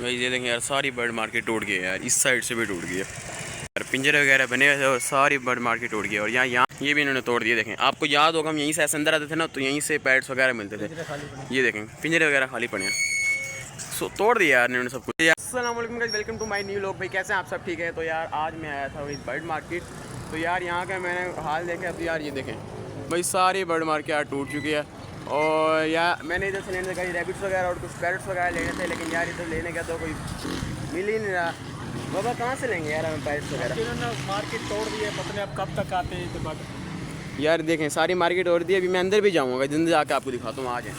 भाई ये देखें यार, सारी बर्ड मार्केट टूट गई है यार, इस साइड से भी टूट गई है यार। पिंजरे वगैरह बने हुए थे और सारी बर्ड मार्केट टूट गई है। और यहाँ ये भी इन्होंने तोड़ दिए। देखें, आपको याद होगा हम यहीं से ऐसे अंदर आते थे ना, तो यहीं से पैट्स वगैरह मिलते थे। ये देखें पिंजरे वगैरह खाली पड़े हैं, सो तोड़ दिया यार इन्होंने सब कुछ। अस्सलाम वालेकुम guys, welcome to my new vlog. भाई कैसे हैं आप सब? ठीक है। तो यार आज मैं आया था वही बर्ड मार्केट। तो यार यहाँ का मैंने हाल देखा, तो यार ये देखें भाई, सारी बर्ड मार्केट यार टूट चुकी है। और यार मैंने इधर से लेने का रैबिट्स वगैरह और कुछ पैरट्स वगैरह लेने थे, लेकिन यार इधर लेने का तो कोई मिल ही नहीं रहा। बाबा कहाँ से लेंगे यार हमें पैरट्स वगैरह? इन्होंने मार्केट तोड़ दी है, पता नहीं अब कब तक आते हैं। तो यार देखें सारी मार्केट तोड़ दी है। अभी मैं अंदर भी जाऊँगा, जिंदर जाके आपको दिखाता हूँ। आ जाए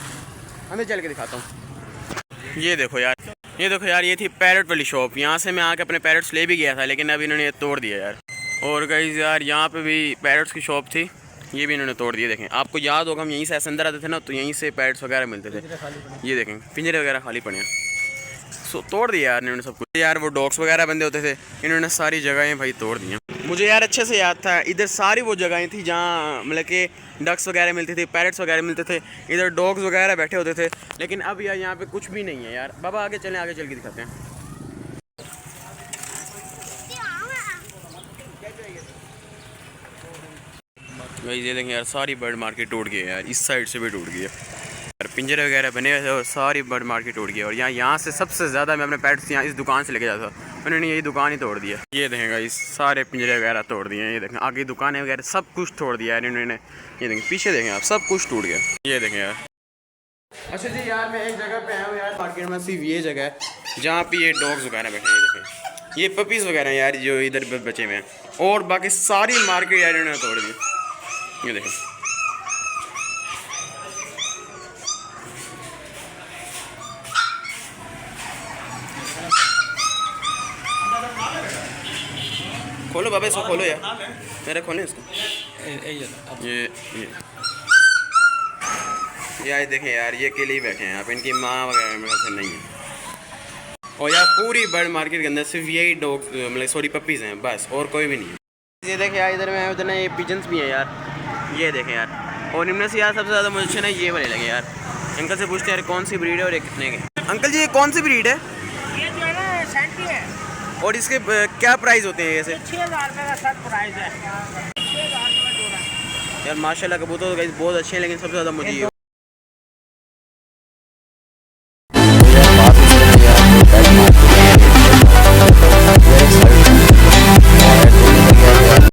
अंदर चल के दिखाता हूँ। ये देखो यार, ये थी पैरट वाली शॉप। यहाँ से मैं आके अपने पैरट्स ले भी गया था, लेकिन अब इन्होंने ये तोड़ दिया यार। और गाइस यार यहाँ पे भी पैरट्स की शॉप थी, ये भी इन्होंने तोड़ दिए। देखें, आपको याद होगा हम यहीं से ऐसे अंदर आते थे ना, तो यहीं से पैरट्स वगैरह मिलते थे। ये देखें पिंजरे वगैरह खाली पड़े हैं, सो तोड़ दिया यार इन्होंने सब कुछ। यार वो डॉग्स वगैरह बंदे होते थे, इन्होंने सारी जगहें भाई तोड़ दी हैं। मुझे यार अच्छे से याद था, इधर सारी वो जगहें थी जहाँ मतलब कि डक्स वगैरह मिलती थी, पैरट्स वगैरह मिलते थे, इधर डॉग्स वगैरह बैठे होते थे। लेकिन अब यार यहाँ पे कुछ भी नहीं है यार। बाबा आगे चलें, आगे चल के दिखाते हैं। भाई ये देखें यार, सारी बर्ड मार्केट टूट गई है यार, इस साइड से भी टूट गई है यार। पिंजरे वगैरह बने हुए थे और सारी बर्ड मार्केट टूट गई है। और यहाँ से सबसे ज़्यादा मैं अपने पेट्स यहाँ इस दुकान से लेके जाता था, उन्होंने यही दुकान ही तोड़ दिया। ये देखेंगे इस सारे पिंजरे वगैरह तोड़ दिए हैं। ये देखें आगे दुकानें वगैरह सब कुछ तोड़ दिया है इन्होंने। ये देखें पीछे देखें आप, सब कुछ टूट गया। ये देखें यार। अच्छा जी यार, मैं एक जगह पे आया हूँ यार मार्केट में, सिर्फ ये जगह है जहाँ पे ये डॉग्स वगैरह बैठे हैं। ये देखें ये पपीज़ वगैरह हैं यार जो इधर बचे हुए हैं, और बाकी सारी मार्केट यार इन्होंने तोड़ दी। ये देखें खोलो बाबा, इसको खोलो यार, मेरे खोलें इसको। ये देखें यार, ये अकेले ही बैठे हैं आप, इनकी माँ वगैरह मेरे से नहीं है। और यार पूरी बर्ड मार्केट के अंदर सिर्फ यही डॉग मतलब सॉरी पपीज़ हैं बस, और कोई भी नहीं है। ये देखें यार, इधर में उधर ना ये पिजन्स भी हैं यार। ये देखें यार, और इनमें से यार सबसे ज़्यादा मुझे अच्छे ना ये वाले लगे यार। अंकल से पूछते हैं यार कौन सी ब्रीड है और ये कितने के। अंकल जी ये कौन सी ब्रीड है? ये जो है ना सेंटी है। और इसके क्या प्राइस होते हैं? ऐसे 6,000 रुपये का सब प्राइस है। 6,000 रुपये जोड़ा। यार माशाल्लाह कबूतर तो गाइस बहुत अच्छे हैं, लेकिन सबसे ज़्यादा मुझे ये